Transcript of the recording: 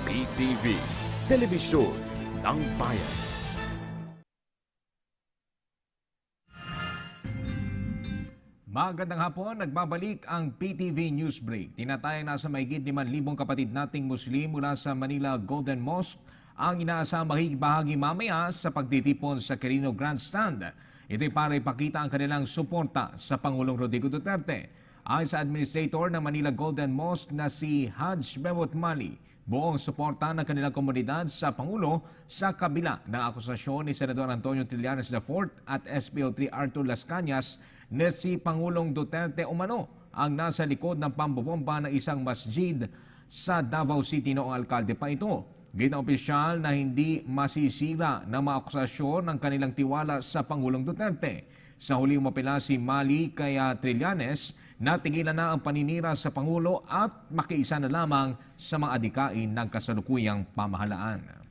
PTV, Telebisyon ng Bayan. Magandang hapon, nagbabalik ang PTV News Break. Tinatayang nasa mahigit 5,000 kapatid nating Muslim mula sa Manila Golden Mosque ang inaasahang makikibahagi mamaya sa pagtitipon sa Quirino Grandstand. Ito'y para ipakita ang kanilang suporta sa Pangulong Rodrigo Duterte. Ayon sa Administrator ng Manila Golden Mosque na si Haj Bebot Mali, buong suporta ng kanilang komunidad sa Pangulo sa kabila ng akusasyon ni Senador Antonio Trillanes IV at SPO3 Arthur Las Cañas na si Pangulong Duterte umano ang nasa likod ng pambobomba ng isang masjid sa Davao City noong alkalde pa ito. Gitna opisyal na hindi masisira ng mga akusasyon ng kanilang tiwala sa Pangulong Duterte. Sa huli umapela si Mali kaya Trillanes na tigilan na ang paninira sa Pangulo at makiisa na lamang sa mga adikain ng kasalukuyang pamahalaan.